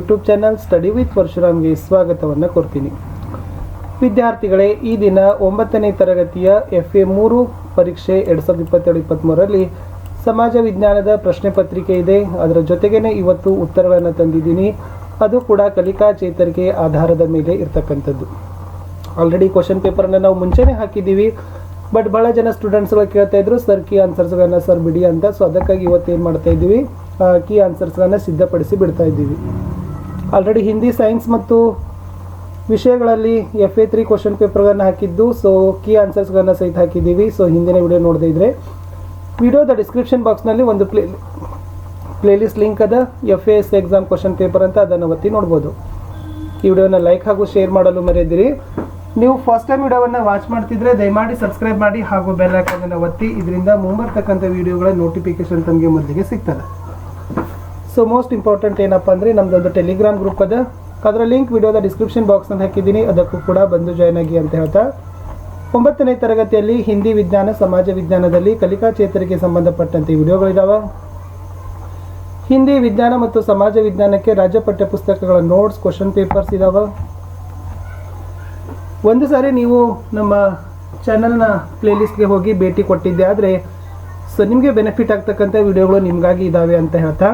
YouTube channel study with ಪರಶುರಾಮ್ಗೆ ಸ್ವಾಗತವನ್ನು ಕೊಡ್ತೀನಿ. ವಿದ್ಯಾರ್ಥಿಗಳೇ, ಈ ದಿನ 9ನೇ ತರಗತಿಯ FA 3 ಪರೀಕ್ಷೆ 2022-23ರಲ್ಲಿ ಸಮಾಜ ವಿಜ್ಞಾನದ ಪ್ರಶ್ನೆ ಪತ್ರಿಕೆ ಇದೆ. ಅದರ ಜೊತೆಗೇನೆ ಇವತ್ತು ಉತ್ತರಗಳನ್ನು ತಂದಿದ್ದೀನಿ. ಅದು ಕೂಡ ಕಲಿಕಾ ಚೇತರಿಕೆ ಆಧಾರದ ಮೇಲೆ ಇರ್ತಕ್ಕಂಥದ್ದು. ಆಲ್ರೆಡಿ ಕ್ವಶನ್ ಪೇಪರನ್ನು ನಾವು ಮುಂಚೆನೇ ಹಾಕಿದ್ದೀವಿ. ಬಟ್ ಭಾಳ ಜನ ಸ್ಟೂಡೆಂಟ್ಸ್ಗಳು ಕೇಳ್ತಾ ಇದ್ರು, ಸರ್ ಕೀ ಆನ್ಸರ್ಸ್ಗಳನ್ನ ಸರ್ ಬಿಡಿ ಅಂತ. ಸೊ ಅದಕ್ಕಾಗಿ ಇವತ್ತೇನು ಮಾಡ್ತಾ ಇದ್ದೀವಿ, ಕೀ ಆನ್ಸರ್ಸ್ಗಳನ್ನ ಸಿದ್ಧಪಡಿಸಿ ಬಿಡ್ತಾ ಇದ್ದೀವಿ. ಆಲ್ರೆಡಿ ಹಿಂದಿ, ಸೈನ್ಸ್ ಮತ್ತು ವಿಷಯಗಳಲ್ಲಿ FA 3 ಕ್ವಶನ್ ಪೇಪರ್ಗಳನ್ನು ಹಾಕಿದ್ದು. ಸೊ ಕೀ ಆನ್ಸರ್ಸ್ಗಳನ್ನ ಸಹಿತ ಹಾಕಿದ್ದೀವಿ. ಸೊ ಹಿಂದಿನ ವಿಡಿಯೋ ನೋಡದೇ ಇದ್ದರೆ ವಿಡಿಯೋದ ಡಿಸ್ಕ್ರಿಪ್ಷನ್ ಬಾಕ್ಸ್ನಲ್ಲಿ ಒಂದು ಪ್ಲೇಲಿಸ್ಟ್ ಲಿಂಕ್ ಅದ, FAS ಎಕ್ಸಾಮ್ ಕ್ವಶನ್ ಪೇಪರ್ ಅಂತ, ಅದನ್ನು ಒತ್ತಿ ನೋಡ್ಬೋದು. ಈ ವಿಡಿಯೋನ ಲೈಕ್ ಹಾಗೂ ಶೇರ್ ಮಾಡಲು ಮರೆಯದಿರಿ. ನೀವು ಫಸ್ಟ್ ಟೈಮ್ ವಿಡಿಯೋವನ್ನು ವಾಚ್ ಮಾಡ್ತಿದ್ರೆ ದಯಮಾಡಿ ಸಬ್ಸ್ಕ್ರೈಬ್ ಮಾಡಿ ಹಾಗೂ ಬೆಲ್ ಐಕಾನ್ ಒತ್ತಿ. ಇದರಿಂದ ಮುಂಬರ್ತಕ್ಕಂಥ ವಿಡಿಯೋಗಳ ನೋಟಿಫಿಕೇಶನ್ ತಮಗೆ ಮೊದಲಿಗೆ ಸಿಗ್ತದೆ. ಸೊ ಮೋಸ್ಟ್ ಇಂಪಾರ್ಟೆಂಟ್ ಏನಪ್ಪ ಅಂದರೆ, ನಮ್ಮದೊಂದು ಟೆಲಿಗ್ರಾಮ್ ಗ್ರೂಪ್ ಅದ, ಅದರ ಲಿಂಕ್ ವಿಡಿಯೋದ ಡಿಸ್ಕ್ರಿಪ್ಷನ್ ಬಾಕ್ಸ್ನಲ್ಲಿ ಹಾಕಿದ್ದೀನಿ. ಅದಕ್ಕೂ ಕೂಡ ಬಂದು ಜಾಯ್ನ್ ಆಗಿ ಅಂತ ಹೇಳ್ತಾ, 9ನೇ ತರಗತಿಯಲ್ಲಿ ಹಿಂದಿ ವಿಜ್ಞಾನ, ಸಮಾಜ ವಿಜ್ಞಾನದಲ್ಲಿ ಕಲಿಕಾ ಚೇತರಿಕೆ ಸಂಬಂಧಪಟ್ಟಂತೆ ವಿಡಿಯೋಗಳಿದ್ದಾವೆ. ಹಿಂದಿ ವಿಜ್ಞಾನ ಮತ್ತು ಸಮಾಜ ವಿಜ್ಞಾನಕ್ಕೆ ರಾಜ್ಯ ಪಠ್ಯ ಪುಸ್ತಕಗಳ ನೋಟ್ಸ್, ಕ್ವಶನ್ ಪೇಪರ್ಸ್ ಇದ್ದಾವೆ. ಒಂದು ಸಾರಿ ನೀವು ನಮ್ಮ ಚಾನಲ್ನ ಪ್ಲೇಲಿಸ್ಟ್ಗೆ ಹೋಗಿ ಭೇಟಿ ಕೊಟ್ಟಿದ್ದೆ ಆದರೆ ಸೊ ನಿಮಗೆ ಬೆನಿಫಿಟ್ ಆಗ್ತಕ್ಕಂಥ ವಿಡಿಯೋಗಳು ನಿಮಗಾಗಿ ಇದ್ದಾವೆ ಅಂತ ಹೇಳ್ತಾ,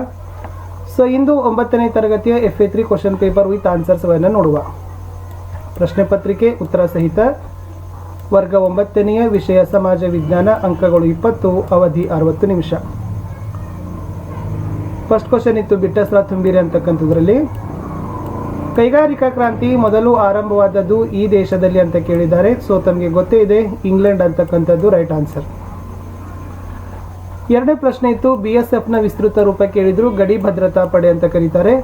ಸೊ ಇಂದು 9ನೇ ತರಗತಿಯ FA 3 ಕ್ವಶನ್ ಪೇಪರ್ ವಿತ್ ಆನ್ಸರ್ಸ್ಗಳನ್ನು ನೋಡುವ. ಪ್ರಶ್ನೆ ಪತ್ರಿಕೆ ಉತ್ತರ ಸಹಿತ, ವರ್ಗ 9ನೆಯ ವಿಷಯ ಸಮಾಜ ವಿಜ್ಞಾನ, ಅಂಕಗಳು 20, ಅವಧಿ 60 ನಿಮಿಷ. ಫಸ್ಟ್ ಕ್ವಶನ್ ಇತ್ತು, ಬಿಟ್ಟ ಸ್ಥಳ ತುಂಬಿರಿ ಅಂತಕ್ಕಂಥದ್ರಲ್ಲಿ ಕೈಗಾರಿಕಾ ಕ್ರಾಂತಿ ಮೊದಲು ಆರಂಭವಾದದ್ದು ಈ ದೇಶದಲ್ಲಿ ಅಂತ ಕೇಳಿದ್ದಾರೆ. ಸೊ ತಮಗೆ ಗೊತ್ತೇ ಇದೆ, ಇಂಗ್ಲೆಂಡ್ ಅಂತಕ್ಕಂಥದ್ದು ರೈಟ್ ಆನ್ಸರ್. ಎರಡನೇ ಪ್ರಶ್ನೆ ಇತ್ತು, BSFನ ವಿಸ್ತೃತ ರೂಪ ಕೇಳಿದ್ರು. ಗಡಿ ಭದ್ರತಾ ಪಡೆ ಅಂತ ಕರೀತಾರೆ.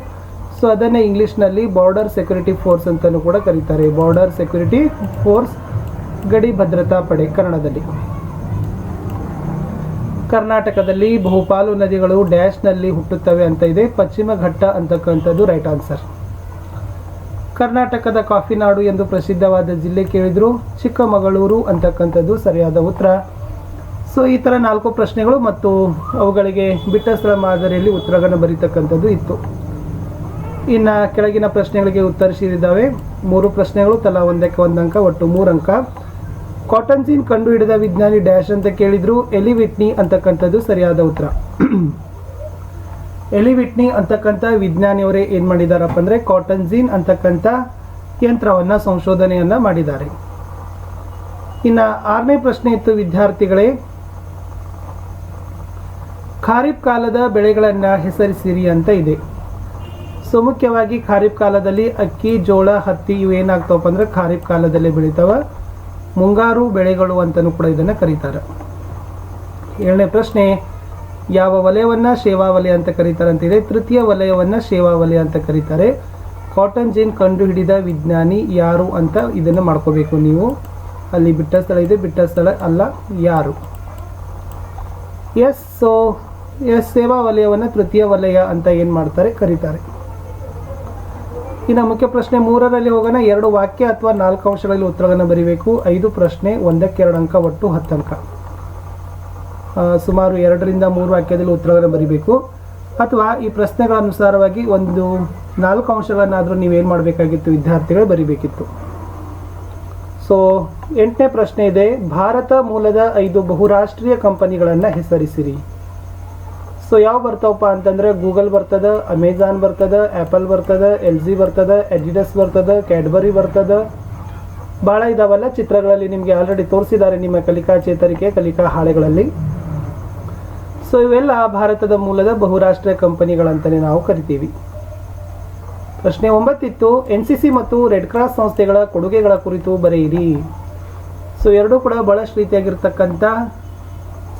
ಸೊ ಅದನ್ನೇ ಇಂಗ್ಲಿಷ್ನಲ್ಲಿ ಬಾರ್ಡರ್ ಸೆಕ್ಯೂರಿಟಿ ಫೋರ್ಸ್ ಅಂತಲೂ ಕೂಡ ಕರೀತಾರೆ. ಬಾರ್ಡರ್ ಸೆಕ್ಯೂರಿಟಿ ಫೋರ್ಸ್, ಗಡಿ ಭದ್ರತಾ ಪಡೆ ಕನ್ನಡದಲ್ಲಿ. ಕರ್ನಾಟಕದಲ್ಲಿ ಬಹುಪಾಲು ನದಿಗಳು ಡ್ಯಾಶ್ನಲ್ಲಿ ಹುಟ್ಟುತ್ತವೆ ಅಂತ ಇದೆ. ಪಶ್ಚಿಮ ಘಟ್ಟ ಅಂತಕ್ಕಂಥದ್ದು ರೈಟ್ ಆನ್ಸರ್. ಕರ್ನಾಟಕದ ಕಾಫಿ ನಾಡು ಎಂದು ಪ್ರಸಿದ್ಧವಾದ ಜಿಲ್ಲೆ ಕೇಳಿದ್ರು. ಚಿಕ್ಕಮಗಳೂರು ಅಂತಕ್ಕಂಥದ್ದು ಸರಿಯಾದ ಉತ್ತರ. ಸೊ ಈ ಥರ 4 ಪ್ರಶ್ನೆಗಳು ಮತ್ತು ಅವುಗಳಿಗೆ ಬಿಟ್ಟ ಸ್ಥಳ ಮಾದರಿಯಲ್ಲಿ ಉತ್ತರಗಳನ್ನು ಬರೀತಕ್ಕಂಥದ್ದು ಇತ್ತು. ಇನ್ನು ಕೆಳಗಿನ ಪ್ರಶ್ನೆಗಳಿಗೆ ಉತ್ತರಿಸಿದ್ದಾವೆ 3 ಪ್ರಶ್ನೆಗಳು, ತಲಾ ಒಂದಕ್ಕೆ 1 ಅಂಕ, ಒಟ್ಟು 3 ಅಂಕ. ಕಾಟನ್ ಜೀನ್ ಕಂಡು ಹಿಡಿದ ವಿಜ್ಞಾನಿ ಡ್ಯಾಶ್ ಅಂತ ಕೇಳಿದ್ರು. ಎಲಿ ವಿಟ್ನಿ ಅಂತಕ್ಕಂಥದ್ದು ಸರಿಯಾದ ಉತ್ತರ. ಎಲಿ ವಿಟ್ನಿ ಅಂತಕ್ಕಂಥ ವಿಜ್ಞಾನಿಯವರೇ ಏನು ಮಾಡಿದಾರಪ್ಪ ಅಂದರೆ, ಕಾಟನ್ ಜೀನ್ ಅಂತಕ್ಕಂಥ ಯಂತ್ರವನ್ನು ಸಂಶೋಧನೆಯನ್ನು ಮಾಡಿದ್ದಾರೆ. ಇನ್ನು 6ನೇ ಪ್ರಶ್ನೆ ಇತ್ತು, ವಿದ್ಯಾರ್ಥಿಗಳೇ ಖಾರಿಫ್ ಕಾಲದ ಬೆಳೆಗಳನ್ನು ಹೆಸರಿಸಿರಿ ಅಂತ ಇದೆ. ಸೊ ಮುಖ್ಯವಾಗಿ ಖಾರಿಫ್ ಕಾಲದಲ್ಲಿ ಅಕ್ಕಿ, ಜೋಳ, ಹತ್ತಿ ಇವು ಏನಾಗ್ತಾವಪ್ಪ ಅಂದರೆ ಖಾರಿಫ್ ಕಾಲದಲ್ಲೇ ಬೆಳೀತಾವ. ಮುಂಗಾರು ಬೆಳೆಗಳು ಅಂತಲೂ ಕೂಡ ಇದನ್ನು ಕರೀತಾರೆ. 7ನೇ ಪ್ರಶ್ನೆ, ಯಾವ ವಲಯವನ್ನು ಸೇವಾ ವಲಯ ಅಂತ ಕರೀತಾರೆ ಅಂತಿದೆ. ತೃತೀಯ ವಲಯವನ್ನು ಸೇವಾ ವಲಯ ಅಂತ ಕರೀತಾರೆ. ಕಾಟನ್ ಜೀನ್ ಕಂಡು ಹಿಡಿದ ವಿಜ್ಞಾನಿ ಯಾರು ಅಂತ ಇದನ್ನು ಮಾಡ್ಕೋಬೇಕು ನೀವು. ಅಲ್ಲಿ ಬಿಟ್ಟ ಸ್ಥಳ ಇದೆ, ಬಿಟ್ಟ ಸ್ಥಳ ಅಲ್ಲ, ಯಾರು. ಎಸ್. ಸೊ ಸೇವಾ ವಲಯವನ್ನು ತೃತೀಯ ವಲಯ ಅಂತ ಏನು ಮಾಡ್ತಾರೆ, ಕರೀತಾರೆ. ಇನ್ನು ಮುಖ್ಯ ಪ್ರಶ್ನೆ 3ರಲ್ಲಿ ಹೋಗೋಣ. 2 ವಾಕ್ಯ ಅಥವಾ 4 ಅಂಶಗಳಲ್ಲಿ ಉತ್ತರಗಳನ್ನು ಬರೀಬೇಕು. 5 ಪ್ರಶ್ನೆ, 1ಕ್ಕೆ 2 ಅಂಕ, ಒಟ್ಟು 10 ಅಂಕ. ಸುಮಾರು 2ರಿಂದ 3 ವಾಕ್ಯದಲ್ಲಿ ಉತ್ತರಗಳನ್ನು ಬರೀಬೇಕು. ಅಥವಾ ಈ ಪ್ರಶ್ನೆಗಳ ಅನುಸಾರವಾಗಿ ಒಂದು 4 ಅಂಶಗಳನ್ನಾದರೂ ನೀವೇನು ಮಾಡಬೇಕಾಗಿತ್ತು, ವಿದ್ಯಾರ್ಥಿಗಳು ಬರೀಬೇಕಿತ್ತು. ಸೊ 8ನೇ ಪ್ರಶ್ನೆ ಇದೆ, ಭಾರತ ಮೂಲದ 5 ಬಹುರಾಷ್ಟ್ರೀಯ ಕಂಪನಿಗಳನ್ನು ಹೆಸರಿಸಿರಿ. ಸೊ ಯಾವ ಬರ್ತಾವಪ್ಪ ಅಂತಂದರೆ, ಗೂಗಲ್ ಬರ್ತದ, ಅಮೆಜಾನ್ ಬರ್ತದ, ಆ್ಯಪಲ್ ಬರ್ತದ, LG ಬರ್ತದ, ಎಡಿಡಸ್ ಬರ್ತದ, ಕ್ಯಾಡ್ಬರಿ ಬರ್ತದ. ಭಾಳ ಇದಾವಲ್ಲ, ಚಿತ್ರಗಳಲ್ಲಿ ನಿಮಗೆ ಆಲ್ರೆಡಿ ತೋರಿಸಿದ್ದಾರೆ ನಿಮ್ಮ ಕಲಿಕಾ ಚೇತರಿಕೆ ಕಲಿಕಾ ಹಾಳೆಗಳಲ್ಲಿ. ಸೊ ಇವೆಲ್ಲ ಭಾರತದ ಮೂಲದ ಬಹುರಾಷ್ಟ್ರೀಯ ಕಂಪನಿಗಳಂತಲೇ ನಾವು ಕರಿತೀವಿ. ಪ್ರಶ್ನೆ 9 ಇತ್ತು, NCC ಮತ್ತು ರೆಡ್ ಕ್ರಾಸ್ ಸಂಸ್ಥೆಗಳ ಕೊಡುಗೆಗಳ ಕುರಿತು ಬರೆಯಿರಿ. ಸೊ ಎರಡೂ ಕೂಡ ಬಹಳಷ್ಟು ರೀತಿಯಾಗಿರ್ತಕ್ಕಂಥ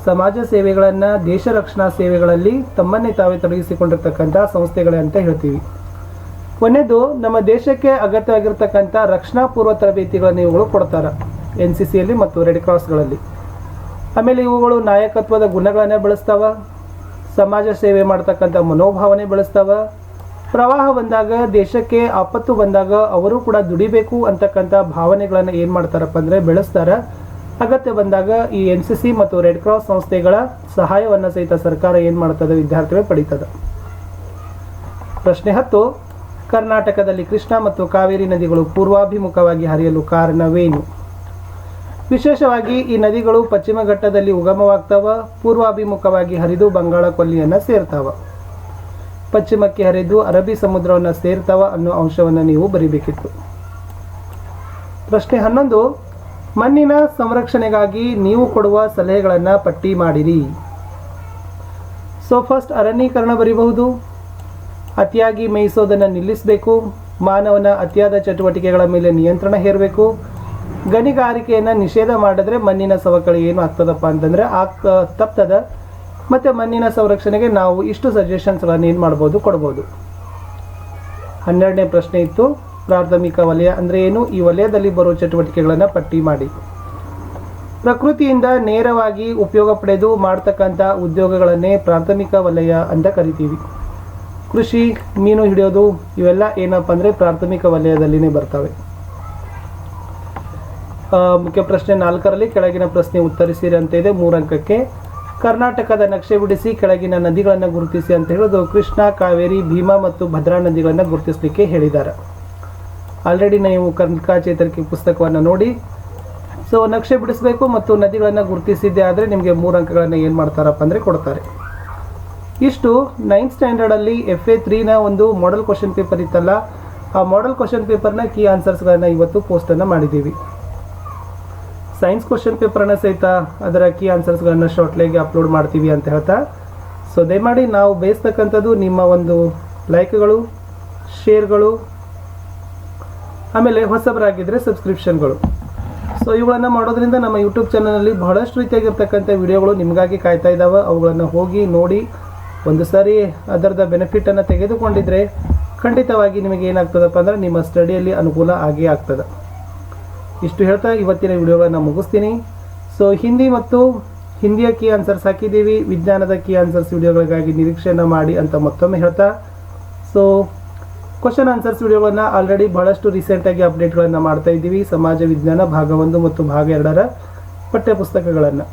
ಸಮಾಜ ಸೇವೆಗಳನ್ನು, ದೇಶ ರಕ್ಷಣಾ ಸೇವೆಗಳಲ್ಲಿ ತಮ್ಮನ್ನೇ ತಾವೇ ತೊಡಗಿಸಿಕೊಂಡಿರ್ತಕ್ಕಂಥ ಸಂಸ್ಥೆಗಳೇ ಅಂತ ಹೇಳ್ತೀವಿ. ಕೊನೆಯದು, ನಮ್ಮ ದೇಶಕ್ಕೆ ಅಗತ್ಯವಾಗಿರ್ತಕ್ಕಂಥ ರಕ್ಷಣಾ ಪೂರ್ವ ತರಬೇತಿಗಳನ್ನು ಇವುಗಳು ಕೊಡ್ತಾರೆ NCCಯಲ್ಲಿ ಮತ್ತು ರೆಡ್ ಕ್ರಾಸ್ಗಳಲ್ಲಿ. ಆಮೇಲೆ ಇವುಗಳು ನಾಯಕತ್ವದ ಗುಣಗಳನ್ನೇ ಬೆಳೆಸ್ತಾವ, ಸಮಾಜ ಸೇವೆ ಮಾಡ್ತಕ್ಕಂಥ ಮನೋಭಾವನೆ ಬೆಳೆಸ್ತಾವ. ಪ್ರವಾಹ ಬಂದಾಗ, ದೇಶಕ್ಕೆ ಆಪತ್ತು ಬಂದಾಗ ಅವರು ಕೂಡ ದುಡಿಬೇಕು ಅಂತಕ್ಕಂಥ ಭಾವನೆಗಳನ್ನು ಏನು ಮಾಡ್ತಾರಪ್ಪ ಅಂದರೆ ಬೆಳೆಸ್ತಾರೆ. ಅಗತ್ಯ ಬಂದಾಗ ಈ NCC ಮತ್ತು ರೆಡ್ ಕ್ರಾಸ್ ಸಂಸ್ಥೆಗಳ ಸಹಾಯವನ್ನು ಸಹಿತ ಸರ್ಕಾರ ಏನು ಮಾಡ್ತದೆ, ವಿದ್ಯಾರ್ಥಿಗಳು ಪಡೀತದೆ. ಪ್ರಶ್ನೆ 10, ಕರ್ನಾಟಕದಲ್ಲಿ ಕೃಷ್ಣಾ ಮತ್ತು ಕಾವೇರಿ ನದಿಗಳು ಪೂರ್ವಾಭಿಮುಖವಾಗಿ ಹರಿಯಲು ಕಾರಣವೇನು? ವಿಶೇಷವಾಗಿ ಈ ನದಿಗಳು ಪಶ್ಚಿಮ ಘಟ್ಟದಲ್ಲಿ ಉಗಮವಾಗ್ತಾವ, ಪೂರ್ವಾಭಿಮುಖವಾಗಿ ಹರಿದು ಬಂಗಾಳ ಕೊಲ್ಲಿಯನ್ನು ಸೇರ್ತಾವ, ಪಶ್ಚಿಮಕ್ಕೆ ಹರಿದು ಅರಬ್ಬಿ ಸಮುದ್ರವನ್ನು ಸೇರ್ತಾವ ಅನ್ನೋ ಅಂಶವನ್ನು ನೀವು ಬರಿಬೇಕಿತ್ತು. ಪ್ರಶ್ನೆ 11, ಮಣ್ಣಿನ ಸಂರಕ್ಷಣೆಗಾಗಿ ನೀವು ಕೊಡುವ ಸಲಹೆಗಳನ್ನು ಪಟ್ಟಿ ಮಾಡಿರಿ. ಸೊ ಫಸ್ಟ್ ಅರಣ್ಯೀಕರಣ ಬರೀಬಹುದು, ಅತಿಯಾಗಿ ಮೇಯಿಸೋದನ್ನು ನಿಲ್ಲಿಸಬೇಕು, ಮಾನವನ ಅತಿಯಾದ ಚಟುವಟಿಕೆಗಳ ಮೇಲೆ ನಿಯಂತ್ರಣ ಹೇರಬೇಕು, ಗಣಿಗಾರಿಕೆಯನ್ನು ನಿಷೇಧ ಮಾಡಿದ್ರೆ ಮಣ್ಣಿನ ಸವಕಳಿ ಏನು ಆಗ್ತದಪ್ಪ ಅಂತಂದರೆ ತಪ್ತದ, ಮತ್ತು ಮಣ್ಣಿನ ಸಂರಕ್ಷಣೆಗೆ ನಾವು ಇಷ್ಟು ಸಜೆಷನ್ಸ್ಗಳನ್ನು ಏನು ಮಾಡ್ಬೋದು, ಕೊಡ್ಬೋದು. 12ನೇ ಪ್ರಶ್ನೆ ಇತ್ತು, ಪ್ರಾಥಮಿಕ ವಲಯ ಅಂದರೆ ಏನು, ಈ ವಲಯದಲ್ಲಿ ಬರೋ ಚಟುವಟಿಕೆಗಳನ್ನು ಪಟ್ಟಿ ಮಾಡಿ. ಪ್ರಕೃತಿಯಿಂದ ನೇರವಾಗಿ ಉಪಯೋಗ ಪಡೆದು ಮಾಡ್ತಕ್ಕಂಥ ಉದ್ಯೋಗಗಳನ್ನೇ ಪ್ರಾಥಮಿಕ ವಲಯ ಅಂತ ಕರಿತೀವಿ. ಕೃಷಿ, ಮೀನು ಹಿಡಿಯೋದು ಇವೆಲ್ಲ ಏನಪ್ಪ ಅಂದರೆ ಪ್ರಾಥಮಿಕ ವಲಯದಲ್ಲಿನೇ ಬರ್ತವೆ. ಮುಖ್ಯ ಪ್ರಶ್ನೆ 4ರಲ್ಲಿ ಕೆಳಗಿನ ಪ್ರಶ್ನೆ ಉತ್ತರಿಸಿರಿ ಅಂತ ಇದೆ, 3 ಅಂಕಕ್ಕೆ. ಕರ್ನಾಟಕದ ನಕ್ಷೆ ಬಿಡಿಸಿ ಕೆಳಗಿನ ನದಿಗಳನ್ನು ಗುರುತಿಸಿ ಅಂತ ಹೇಳೋದು ಕೃಷ್ಣ, ಕಾವೇರಿ, ಭೀಮಾ ಮತ್ತು ಭದ್ರಾ ನದಿಗಳನ್ನು ಗುರುತಿಸಲಿಕ್ಕೆ ಹೇಳಿದ್ದಾರೆ. ಆಲ್ರೆಡಿ ನೀವು ಕರ್ನಾಟಕ ಚೇತರಿಕೆ ಪುಸ್ತಕವನ್ನು ನೋಡಿ. ಸೊ ನಕ್ಷೆ ಬಿಡಿಸಬೇಕು ಮತ್ತು ನದಿಗಳನ್ನು ಗುರುತಿಸಿದ್ದೆ ಆದರೆ ನಿಮಗೆ 3 ಅಂಕಗಳನ್ನು ಏನು ಮಾಡ್ತಾರಪ್ಪ ಅಂದರೆ ಕೊಡ್ತಾರೆ. ಇಷ್ಟು 9th ಸ್ಟ್ಯಾಂಡರ್ಡಲ್ಲಿ FA3ನ ಒಂದು ಮಾಡೆಲ್ ಕ್ವಶನ್ ಪೇಪರ್ ಇತ್ತಲ್ಲ, ಆ ಮಾಡೆಲ್ ಕ್ವಶನ್ ಪೇಪರ್ನ ಕೀ ಆನ್ಸರ್ಸ್ಗಳನ್ನು ಇವತ್ತು ಪೋಸ್ಟನ್ನು ಮಾಡಿದ್ದೀವಿ. ಸೈನ್ಸ್ ಕ್ವಶನ್ ಪೇಪರ್ನ ಸಹಿತ ಅದರ ಕೀ ಆನ್ಸರ್ಸ್ಗಳನ್ನು ಶಾರ್ಟ್ಲಿಗೆ ಅಪ್ಲೋಡ್ ಮಾಡ್ತೀವಿ ಅಂತ ಹೇಳ್ತಾ, ಸೊ ದಯಮಾಡಿ ನಾವು ಬಯಸ್ತಕ್ಕಂಥದ್ದು ನಿಮ್ಮ ಒಂದು ಲೈಕ್ಗಳು, ಶೇರ್ಗಳು, ಆಮೇಲೆ ಹೊಸಬರಾಗಿದ್ದರೆ ಸಬ್ಸ್ಕ್ರಿಪ್ಷನ್ಗಳು. ಸೊ ಇವುಗಳನ್ನು ಮಾಡೋದ್ರಿಂದ ನಮ್ಮ ಯೂಟ್ಯೂಬ್ ಚಾನಲಲ್ಲಿ ಬಹಳಷ್ಟು ರೀತಿಯಾಗಿರ್ತಕ್ಕಂಥ ವಿಡಿಯೋಗಳು ನಿಮಗಾಗಿ ಕಾಯ್ತಾ ಇದ್ದಾವೆ. ಅವುಗಳನ್ನು ಹೋಗಿ ನೋಡಿ ಒಂದು ಸಾರಿ ಅದರದ ಬೆನಿಫಿಟನ್ನು ತೆಗೆದುಕೊಂಡಿದ್ರೆ ಖಂಡಿತವಾಗಿ ನಿಮಗೆ ಏನಾಗ್ತದಪ್ಪ ಅಂದರೆ ನಿಮ್ಮ ಸ್ಟಡಿಯಲ್ಲಿ ಅನುಕೂಲ ಆಗೇ ಆಗ್ತದೆ. ಇಷ್ಟು ಹೇಳ್ತಾ ಇವತ್ತಿನ ವಿಡಿಯೋಗಳನ್ನು ಮುಗಿಸ್ತೀನಿ. ಸೊ ಹಿಂದಿ ಮತ್ತು ಹಿಂದಿಯ ಕೀ ಆನ್ಸರ್ಸ್ ಹಾಕಿದ್ದೀವಿ, ವಿಜ್ಞಾನದ ಕೀ ಆನ್ಸರ್ಸ್ ವಿಡಿಯೋಗಳಿಗಾಗಿ ನಿರೀಕ್ಷೆಯನ್ನು ಮಾಡಿ ಅಂತ ಮತ್ತೊಮ್ಮೆ ಹೇಳ್ತಾ, ಸೊ ಕ್ವಶನ್ ಆನ್ಸರ್ಸ್ ವಿಡಿಯೋಗಳನ್ನು ಆಲ್ರೆಡಿ ಬಹಳಷ್ಟು ರೀಸೆಂಟಾಗಿ ಅಪ್ಡೇಟ್ಗಳನ್ನು ಮಾಡ್ತಾ ಇದ್ದೀವಿ. ಸಮಾಜ ವಿಜ್ಞಾನ ಭಾಗ 1 ಮತ್ತು ಭಾಗ 2ರ ಪಠ್ಯಪುಸ್ತಕಗಳನ್ನು.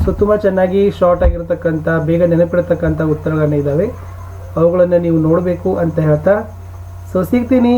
ಸೊ ತುಂಬ ಚೆನ್ನಾಗಿ ಶಾರ್ಟ್ ಆಗಿರತಕ್ಕಂಥ, ಬೇಗ ನೆನಪಿಡ್ತಕ್ಕಂಥ ಉತ್ತರಗಳನ್ನ ಇದ್ದಾವೆ, ಅವುಗಳನ್ನು ನೀವು ನೋಡಬೇಕು ಅಂತ ಹೇಳ್ತಾ, ಸೊ ಸಿಗ್ತೀನಿ